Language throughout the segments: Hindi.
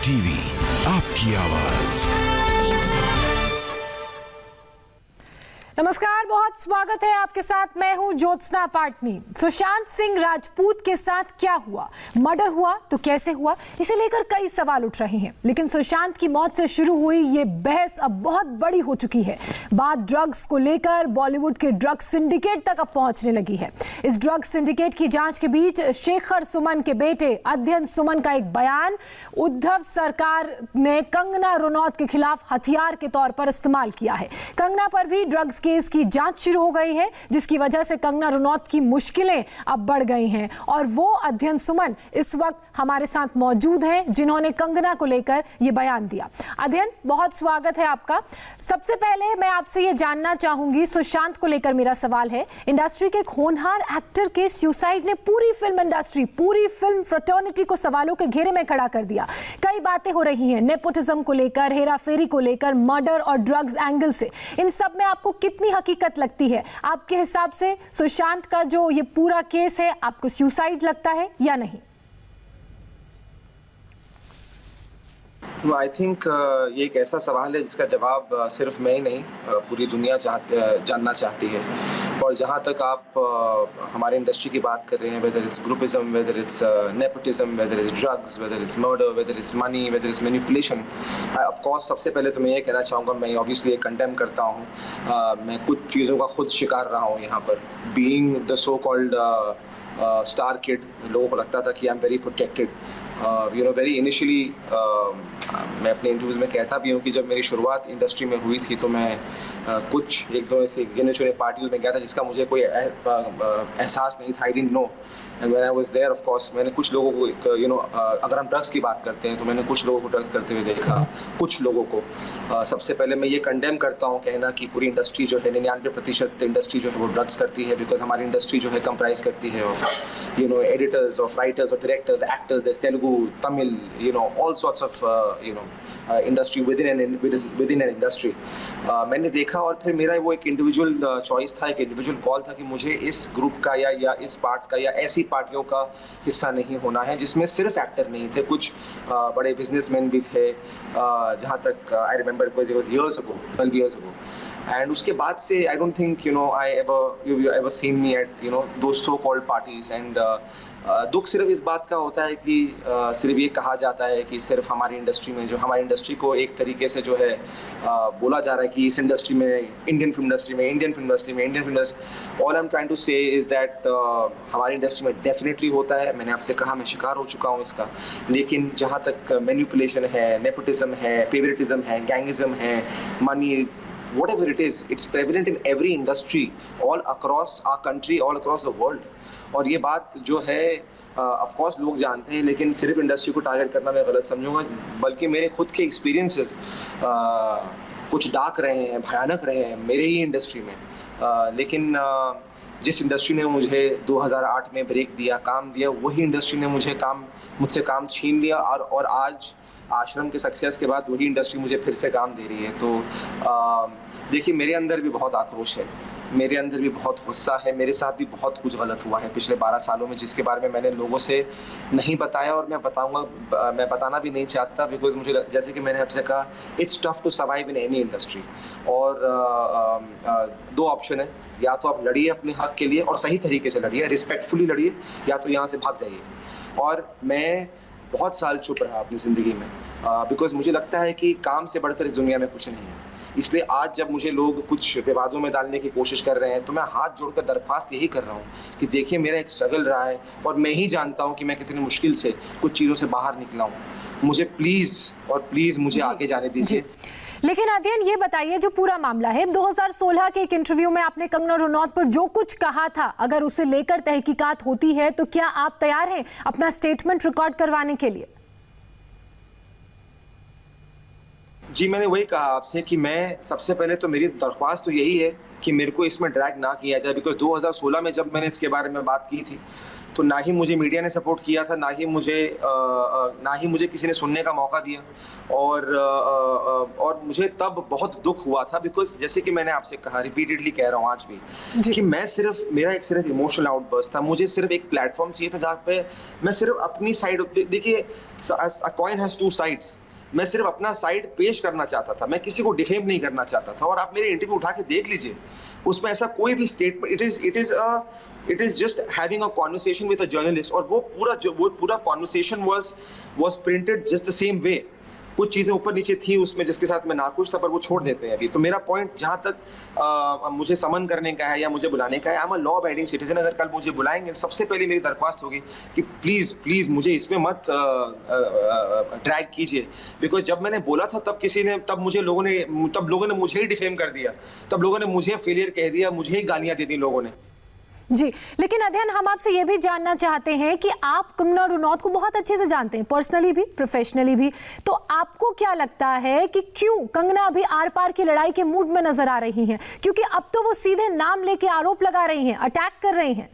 टीवी, आपकी आवाज। नमस्कार, बहुत स्वागत है आपके साथ। मैं हूं ज्योत्सना पाटनी। सुशांत सिंह राजपूत के साथ क्या हुआ, मर्डर हुआ तो कैसे हुआ, इसे लेकर कई सवाल उठ रहे हैं। लेकिन सुशांत की मौत से शुरू हुई ये बहस अब बहुत बड़ी हो चुकी है। बात ड्रग्स को लेकर बॉलीवुड के ड्रग सिंडिकेट तक अब पहुंचने लगी है। इस ड्रग सिंडिकेट की जांच के बीच शेखर सुमन के बेटे अध्ययन सुमन का एक बयान उद्धव सरकार ने कंगना रनौत के खिलाफ हथियार के तौर पर इस्तेमाल किया है। कंगना पर भी ड्रग्स केस की जांच शुरू हो गई है, जिसकी वजह से कंगना रनौत की मुश्किलें अब बढ़ गई हैं। और वो अध्ययन सुमन इस वक्त हमारे साथ मौजूद हैं, जिन्होंने कंगना को लेकर ये बयान दिया। अध्ययन, बहुत स्वागत है आपका। सबसे पहले मैं आपसे ये जानना चाहूंगी, सुशांत को लेकर मेरा सवाल है। इंडस्ट्री के एक होनहार एक्टर के सुसाइड ने पूरी फिल्म इंडस्ट्री, पूरी फिल्म फ्रेटर्निटी को सवालों के घेरे में खड़ा कर दिया। कई बातें हो रही हैं नेपोटिज्म को लेकर, हेरा फेरी को लेकर, मर्डर और ड्रग्स एंगल से। इन सब में आपको कितनी हकीकत लगती है? आपके हिसाब से सुशांत का जो ये पूरा केस है, आपको सुसाइड लगता है या नहीं? आई थिंक ये एक ऐसा सवाल है जिसका जवाब सिर्फ मैं ही नहीं, पूरी दुनिया जानना चाहती है। और जहाँ तक आप हमारे इंडस्ट्री की बात कर रहे हैं, whether it's groupism, whether it's nepotism, whether it's drugs, whether it's murder, whether it's money, whether it's manipulation, of course सबसे पहले तो मैं ये कहना चाहूँगा, मैं ऑब्वियसली ये कंडेम करता हूँ। मैं कुछ चीज़ों का खुद शिकार रहा हूँ यहाँ पर। Being the so called star kid, लोगों को लगता था कि I am very protected. Very initially मैं अपने इंटरव्यूज़ में कहता भी हूँ कि जब मेरी शुरुआत इंडस्ट्री में हुई थी तो मैं कुछ एक दो ऐसे गिने चुने पार्टियों में गया था जिसका मुझे कोई एहसास नहीं था। I didn't know. And when I was there, of course मैंने कुछ लोगों को अगर हम ड्रग्स की बात करते हैं तो मैंने कुछ लोगों को ड्रग्स करते हुए देखा। कुछ लोगों को सबसे पहले मैं ये कंडेम करता हूँ कहना कि पूरी इंडस्ट्री जो है 99% इंडस्ट्री जो है वो ड्रग्स करती है। बिकॉज हमारी इंडस्ट्री जो है कंप्राइज करती है of editors, of writers, of directors, actors, Telugu, Tamil, all sorts of industry within an industry. मैंने देखा और फिर मेरा वो एक इंडिविजुअल चॉइस था, एक इंडिविजुअल कॉल था कि मुझे इस ग्रुप का या इस पार्ट का या ऐसी पार्टियों का हिस्सा नहीं होना है जिसमें सिर्फ एक्टर नहीं थे, कुछ बड़े बिजनेसमैन भी थे। जहाँ तक I remember it was years ago, 12 years ago. And उसके बाद से I don't think you ever seen me at those so-called parties. And दुख सिर्फ इस बात का होता है कि सिर्फ ये कहा जाता है कि सिर्फ हमारी इंडस्ट्री में, जो हमारी इंडस्ट्री को एक तरीके से जो है बोला जा रहा है कि इस इंडस्ट्री में, Indian film industry, all I am trying to say is that हमारी इंडस्ट्री में डेफिनेटली होता है। मैंने आपसे कहा, मैं शिकार हो चुका हूँ इसका। लेकिन जहाँ तक मैनिपुलेशन है, नेपोटिज्म है, फेवरेटिज्म है, गैंगिज्म है, money, whatever it is, it's prevalent in every industry all across our country, all across the world. और ये बात जो है ऑफ कोर्स लोग जानते हैं, लेकिन सिर्फ इंडस्ट्री को टारगेट करना मैं गलत समझूंगा। बल्कि मेरे खुद के एक्सपीरियंसेस कुछ डार्क रहे हैं, भयानक रहे हैं मेरे ही इंडस्ट्री में। लेकिन जिस इंडस्ट्री ने मुझे 2008 में ब्रेक दिया, काम दिया, वही इंडस्ट्री ने मुझसे काम छीन लिया। और आज आश्रम के सक्सेस के बाद वही इंडस्ट्री मुझे फिर से काम दे रही है। तो देखिए, मेरे अंदर भी बहुत आक्रोश है, मेरे अंदर भी बहुत गुस्सा है, मेरे साथ भी बहुत कुछ गलत हुआ है पिछले 12 सालों में, जिसके बारे में मैंने लोगों से नहीं बताया और मैं बताना भी नहीं चाहता। बिकॉज मुझे, जैसे कि मैंने आपसे कहा, it's tough to survive in any industry. और दो ऑप्शन है, या तो आप लड़िए अपने हक के लिए और सही तरीके से लड़िए, रिस्पेक्टफुली लड़िए, या तो यहाँ से भाग जाइए। और मैं बहुत साल चुप रहा अपनी ज़िंदगी में, बिकॉज मुझे लगता है कि काम से बढ़कर इस दुनिया में कुछ नहीं है। इसलिए आज जब मुझे लोग कुछ विवादों में डालने की कोशिश कर रहे हैं तो मैं हाथ जोड़कर दरख्वास्त यही कर रहा हूँ कि देखिए, मेरा एक स्ट्रगल रहा है और मैं ही जानता हूँ कि मैं कितनी मुश्किल से कुछ चीज़ों से बाहर निकला हूँ। मुझे प्लीज़ मुझे आगे जाने दीजिए। लेकिन अध्ययन, ये बताइए, जो पूरा मामला है, 2016 के एक इंटरव्यू में आपने कंगना रनौत पर जो कुछ कहा था, अगर उसे लेकर तहकीकात होती है तो क्या आप तैयार हैं अपना स्टेटमेंट रिकॉर्ड करवाने के लिए? जी, मैंने वही कहा आपसे कि मैं सबसे पहले तो मेरी दरख्वास्त तो यही है कि मेरे को इसमें ड्रैग ना किया जाए। बिकॉज 2016 में जब मैंने इसके बारे में बात की थी तो ना ही मुझे मीडिया ने सपोर्ट किया था, ना ही मुझे किसी ने सुनने का मौका दिया। और मुझे तब बहुत दुख हुआ था, बिकॉज जैसे कि मैंने आपसे कहा, रिपीटेडली कह रहा हूँ आज भी, कि मेरा एक सिर्फ इमोशनल आउटबर्स्ट था। मुझे सिर्फ एक प्लेटफॉर्म चाहिए था जहाँ पे मैं सिर्फ अपनी साइड, देखिए अ कॉइन हैज टू साइड्स, मैं सिर्फ अपना साइड पेश करना चाहता था, मैं किसी को डिफेम नहीं करना चाहता था। और आप मेरे इंटरव्यू उठा के देख लीजिए, उसमें ऐसा कोई भी statement, it is just having a conversation with a journalist, और वो पूरा conversation was printed just the same way। कुछ चीजें ऊपर नीचे थी उसमें जिसके साथ मैं नाखुश था, पर वो छोड़ देते हैं अभी। तो मेरा पॉइंट जहां तक मुझे समन करने का है या मुझे बुलाने का है, I am a law abiding citizen. अगर कल मुझे बुलाएंगे, सबसे पहले मेरी दरख्वास्त होगी कि प्लीज मुझे इसमें मत ड्रैग कीजिए, बिकॉज जब मैंने बोला था तब लोगों ने मुझे ही डिफेम कर दिया, तब लोगों ने मुझे फेलियर कह दिया, मुझे ही गालियां दे दी लोगों ने। जी, लेकिन अध्ययन, हम आपसे यह भी जानना चाहते हैं कि आप कंगना रनौत को बहुत अच्छे से जानते हैं, पर्सनली भी, प्रोफेशनली भी, तो आपको क्या लगता है कि क्यों कंगना अभी आर पार की लड़ाई के मूड में नजर आ रही हैं? क्योंकि अब तो वो सीधे नाम लेके आरोप लगा रही हैं, अटैक कर रही हैं।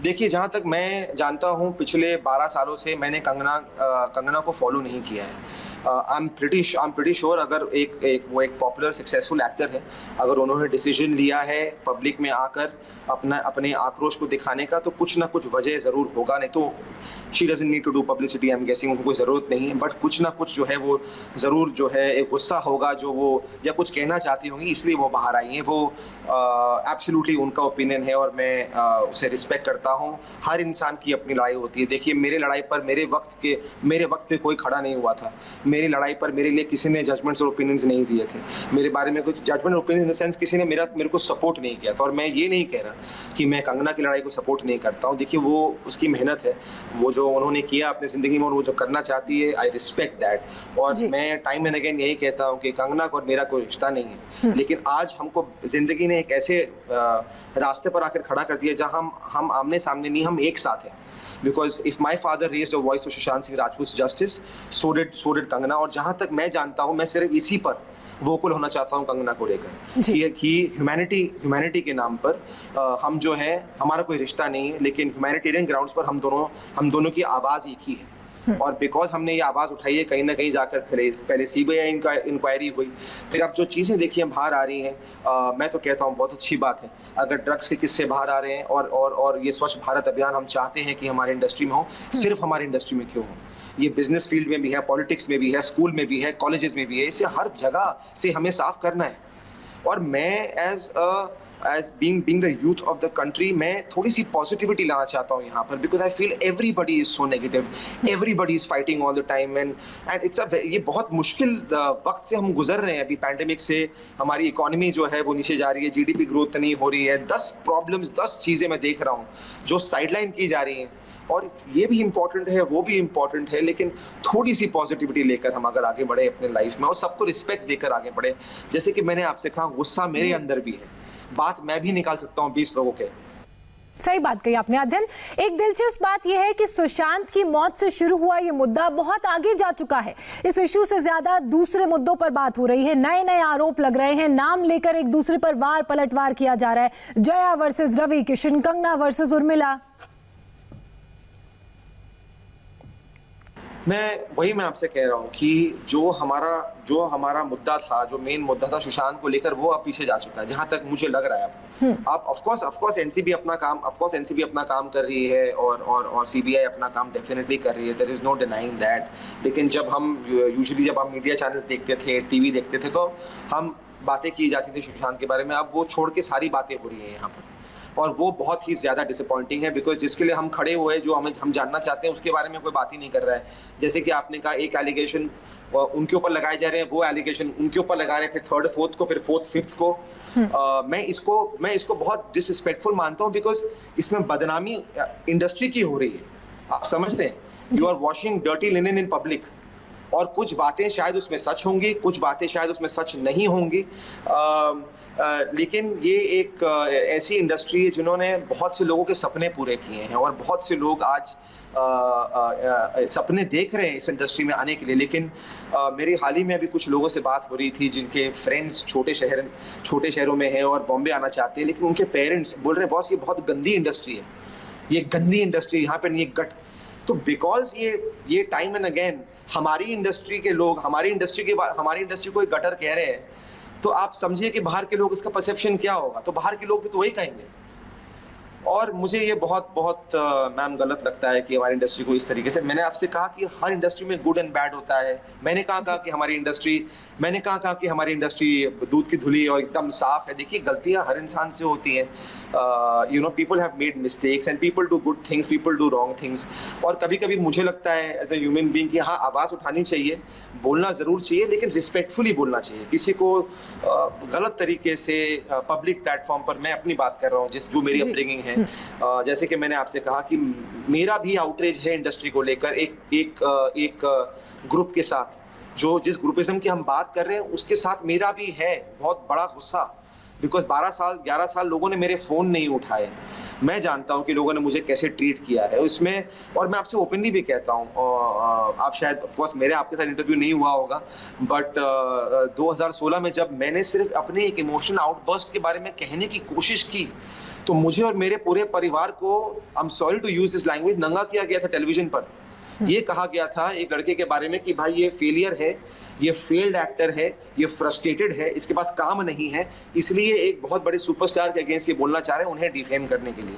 देखिए, जहां तक मैं जानता हूं, पिछले 12 सालों से मैंने कंगना को फॉलो नहीं किया है। आई एम प्रीटी श्योर, अगर वो एक पॉपुलर सक्सेसफुल एक्टर है, अगर उन्होंने डिसीजन लिया है पब्लिक में आकर अपने आक्रोश को दिखाने का, तो कुछ ना कुछ वजह जरूर होगा। नहीं तो she doesn't need to do publicity, I am guessing, उनको कोई जरूरत नहीं है। बट कुछ ना कुछ जो है वो जरूर जो है एक गुस्सा होगा जो वो, या कुछ कहना चाहती होंगी, इसलिए वो बाहर आई हैं। वो एब्सोल्युटली उनका ओपिनियन है और मैं उसे रिस्पेक्ट करता हूँ। हर इंसान की अपनी लड़ाई होती है। देखिए, मेरे लड़ाई पर मेरे वक्त पे कोई खड़ा नहीं हुआ था। मेरी लड़ाई पर मेरे लिए किसी ने जजमेंट्स और ओपिनियंस नहीं दिए थे। मेरे बारे में कुछ judgement opinion in the sense किसी ने मेरे को सपोर्ट नहीं किया था। और मैं ये नहीं कह रहा कि मैं कंगना की लड़ाई को सपोर्ट नहीं करता हूँ। देखिए, वो उसकी मेहनत है, वो जो उन्होंने किया अपनी जिंदगी में और वो जो करना चाहती है, आई रिस्पेक्ट दैट। और मैं टाइम एंड अगेन यही कहता हूँ कि कंगना और मेरा कोई रिश्ता नहीं है, लेकिन आज हमको जिंदगी ने एक ऐसे रास्ते पर आकर खड़ा कर दिया जहां हम आमने सामने नहीं, हम एक साथ हैं। Because if my father raised the voice of Sushant Singh Rajput's justice, so did Kangana। और जहां तक मैं जानता हूं, मैं सिर्फ इसी पर वोकल होना चाहता हूं कंगना को लेकर, कि ह्यूमैनिटी के नाम पर हम जो है, हमारा कोई रिश्ता नहीं है, लेकिन ह्यूमैनिटेरियन ग्राउंड्स पर हम दोनों की आवाज एक ही है। और बिकॉज हमने ये आवाज उठाई है, कहीं ना कहीं जाकर पहले सीबीआई इंक्वायरी हुई, फिर अब जो चीजें देखिए बाहर आ रही हैं, मैं तो कहता हूँ बहुत अच्छी बात है। अगर ड्रग्स के किस्से बाहर आ रहे हैं और ये स्वच्छ भारत अभियान हम चाहते हैं कि हमारे इंडस्ट्री में हो, सिर्फ हमारी इंडस्ट्री में क्यों हो, ये बिजनेस फील्ड में भी है, पॉलिटिक्स में भी है, स्कूल में भी है, कॉलेजेस में भी है, इसे हर जगह से हमें साफ करना है। और मैं as being the youth of the country, मैं थोड़ी सी पॉजिटिविटी लाना चाहता हूँ यहाँ पर, because I feel everybody is so negative, everybody is fighting all the time, and it's ये बहुत मुश्किल वक्त से हम गुजर रहे हैं। अभी पैंडेमिक से हमारी इकोनॉमी जो है वो नीचे जा रही है, जीडीपी ग्रोथ नहीं हो रही है, 10 प्रॉब्लम्स, 10 चीजें मैं देख रहा हूँ जो साइडलाइन की जा रही हैं। और ये भी इम्पोर्टेंट है, वो भी इम्पोर्टेंट है, लेकिन थोड़ी सी पॉजिटिविटी लेकर हम अगर आगे बढ़े अपने लाइफ में और सबको रिस्पेक्ट देकर आगे बढ़े। जैसे कि मैंने आपसे कहा, गुस्सा मेरे अंदर भी है, बात मैं भी निकाल सकता हूँ 20 लोगों के। सही बात कही आपने अध्ययन। एक दिलचस्प बात यह है कि सुशांत की मौत से शुरू हुआ ये मुद्दा बहुत आगे जा चुका है। इस इशू से ज्यादा दूसरे मुद्दों पर बात हो रही है, नए आरोप लग रहे हैं, नाम लेकर एक दूसरे पर वार पलटवार किया जा रहा है। Jaya versus Ravi Kishan, Kangana versus Urmila. मैं आपसे कह रहा हूँ कि जो हमारा मुद्दा था, जो मेन मुद्दा था सुशांत को लेकर, वो अब पीछे जा चुका है, जहां तक मुझे लग रहा है। अब ऑफ कोर्स एनसीबी अपना काम कर रही है और सीबीआई अपना काम डेफिनेटली कर रही है, there is no denying that. लेकिन जब हम मीडिया चैनल्स देखते थे, टीवी देखते थे, तो हम बातें की जाती थी सुशांत के बारे में। अब वो छोड़ के सारी बातें हो रही है यहाँ पर, और वो बहुत ही ज्यादा डिसअपॉइंटिंग है, बिकॉज जिसके लिए हम खड़े हुए, जो हम जानना चाहते हैं, उसके बारे में कोई बात ही नहीं कर रहा है। जैसे कि आपने कहा, एक एलिगेशन उनके ऊपर लगाए जा रहे हैं, वो एलिगेशन उनके ऊपर लगा रहे हैं, फिर थर्ड फोर्थ को, फिर फोर्थ फिफ्थ को। मैं इसको बहुत डिसरिस्पेक्टफुल मानता हूँ, बिकॉज इसमें बदनामी इंडस्ट्री की हो रही है। आप समझ रहे हैं, you are washing dirty linen in public, और कुछ बातें शायद उसमें सच होंगी, कुछ बातें शायद उसमें सच नहीं होंगी, लेकिन ये एक ऐसी इंडस्ट्री है जिन्होंने बहुत से लोगों के सपने पूरे किए हैं और बहुत से लोग आज सपने देख रहे हैं इस इंडस्ट्री में आने के लिए। लेकिन मेरी हाल ही में अभी कुछ लोगों से बात हो रही थी जिनके फ्रेंड्स छोटे शहरों में हैं और बॉम्बे आना चाहते हैं, लेकिन उनके पेरेंट्स बोल रहे हैं बॉस ये बहुत गंदी इंडस्ट्री है, ये गंदी इंडस्ट्री, यहाँ पे नहीं गट। तो बिकॉज ये टाइम एंड अगेन हमारी इंडस्ट्री के लोग हमारी इंडस्ट्री को एक गटर कह रहे हैं, तो आप समझिए कि बाहर के लोग इसका परसेप्शन क्या होगा। तो बाहर के लोग भी तो वही कहेंगे। और मुझे ये बहुत मैम गलत लगता है कि हमारी इंडस्ट्री को इस तरीके से, मैंने आपसे कहा कि हर इंडस्ट्री में गुड एंड बैड होता है। मैंने कहा कि हमारी इंडस्ट्री दूध की धुली और एकदम साफ है। देखिए गलतियां हर इंसान से होती हैं, people have made mistakes and people do good things, people do wrong things. और कभी कभी मुझे लगता है एज ए ह्यूमन बीइंग कि हाँ आवाज़ उठानी चाहिए, बोलना ज़रूर चाहिए, लेकिन रिस्पेक्टफुली बोलना चाहिए। किसी को गलत तरीके से पब्लिक प्लेटफॉर्म पर, मैं अपनी बात कर रहा हूँ जो मेरी अपब्रिंगिंग है, जैसे कि मैंने आपसे कहा कि मेरा भी आउटरीच है इंडस्ट्री को लेकर एक ग्रुप के साथ, जो जिस ग्रुपिज्म की हम बात कर रहे हैं उसके साथ मेरा भी है बहुत बड़ा गुस्सा। बिकॉज 11 साल लोगों ने मेरे फोन नहीं उठाए। मैं जानता हूं कि लोगों ने मुझे कैसे ट्रीट किया है उसमें, और मैं आपसे ओपनली भी कहता हूं, आप शायद ऑफ कोर्स मेरे आपके साथ इंटरव्यू नहीं हुआ होगा, बट 2016 में जब मैंने सिर्फ अपने एक इमोशनल आउटबर्स्ट के बारे में कहने की कोशिश की, तो मुझे और मेरे पूरे परिवार को, I am sorry to use this language, नंगा किया गया था टेलीविजन पर। ये कहा गया था एक लड़के के बारे में कि भाई ये फेलियर है, ये फेल्ड एक्टर है, ये फ्रस्ट्रेटेड है, इसके पास काम नहीं है, इसलिए एक बहुत बड़े सुपरस्टार के अगेंस्ट ये बोलना चाह रहे हैं उन्हें डिफेम करने के लिए।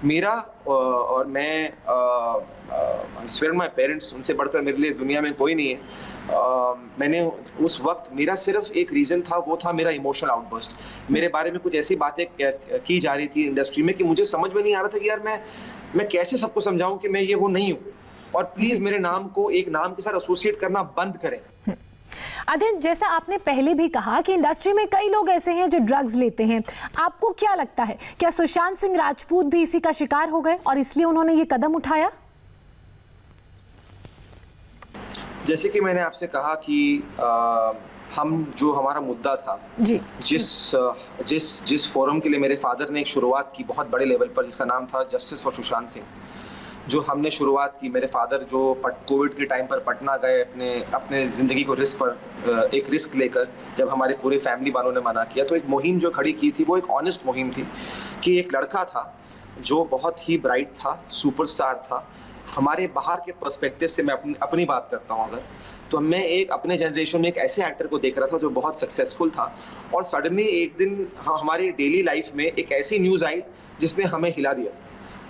मेरा और मैं स्वेयर माय पेरेंट्स, उनसे बढ़कर मेरे लिए इस दुनिया में कोई नहीं है। मैंने उस वक्त मेरा सिर्फ एक रीजन था, वो था मेरा इमोशनल आउटबर्स्ट। मेरे बारे में कुछ ऐसी बातें की जा रही थी इंडस्ट्री में कि मुझे समझ में नहीं आ रहा था कि यार मैं कैसे सबको समझाऊं कि मैं ये वो नहीं हूं। और प्लीज मेरे नाम को एक नाम के साथ एसोसिएट करना बंद करें। अध्ययन, जैसा आपने पहले भी कहा कि इंडस्ट्री में कई लोग ऐसे हैं जो ड्रग्स लेते हैं, आपको क्या लगता है क्या सुशांत सिंह राजपूत भी इसी का शिकार हो गए और इसलिए उन्होंने ये कदम उठाया? जैसे कि मैंने आपसे कहा कि हम जो हमारा मुद्दा था जी, जिस फोरम के लिए मेरे फादर ने एक शुरुआत की बहुत बड़े लेवल पर, जिसका नाम था जस्टिस फॉर सुशांत सिंह, जो हमने शुरुआत की। मेरे फादर जो कोविड के टाइम पर पटना गए अपने ज़िंदगी को एक रिस्क लेकर, जब हमारे पूरे फैमिली वालों ने मना किया, तो एक मुहिम जो खड़ी की थी वो एक ऑनेस्ट मुहिम थी कि एक लड़का था जो बहुत ही ब्राइट था, सुपरस्टार था। हमारे बाहर के पर्सपेक्टिव से मैं अपनी बात करता हूँ अगर, तो मैं अपने जनरेशन में एक ऐसे एक्टर को देख रहा था जो बहुत सक्सेसफुल था, और सडनली एक दिन हमारी डेली लाइफ में एक ऐसी न्यूज़ आई जिसने हमें हिला दिया।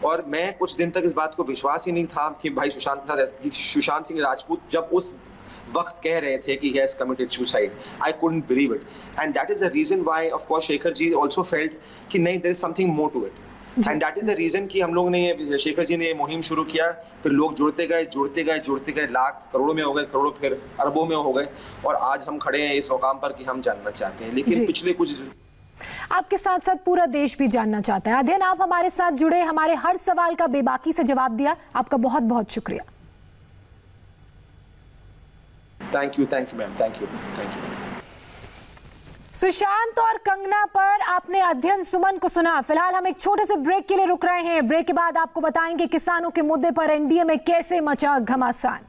और मैं कुछ दिन तक इस बात को विश्वास ही नहीं था कि भाई सुशांत सिंह राजपूत जब उस वक्त कह रहे थे कि he has committed suicide, I couldn't believe it, and that is the reason why of course Shekhar ji also felt कि नहीं, there is something more to it, and that is the reason कि हम लोग ने शेखर जी ने ये मुहिम शुरू किया। फिर लोग जुड़ते गए, लाख करोड़ों में हो गए, करोड़ों फिर अरबों में हो गए, और आज हम खड़े हैं इस मुकाम पर कि हम जानना चाहते हैं। लेकिन पिछले कुछ आपके साथ साथ पूरा देश भी जानना चाहता है। अध्ययन, आप हमारे साथ जुड़े, हमारे हर सवाल का बेबाकी से जवाब दिया, आपका बहुत बहुत शुक्रिया। Thank you ma'am, thank you. Sushant और कंगना पर आपने अध्ययन सुमन को सुना। फिलहाल हम एक छोटे से ब्रेक के लिए रुक रहे हैं। ब्रेक के बाद आपको बताएंगे किसानों के मुद्दे पर एनडीए में कैसे मचा घमासान।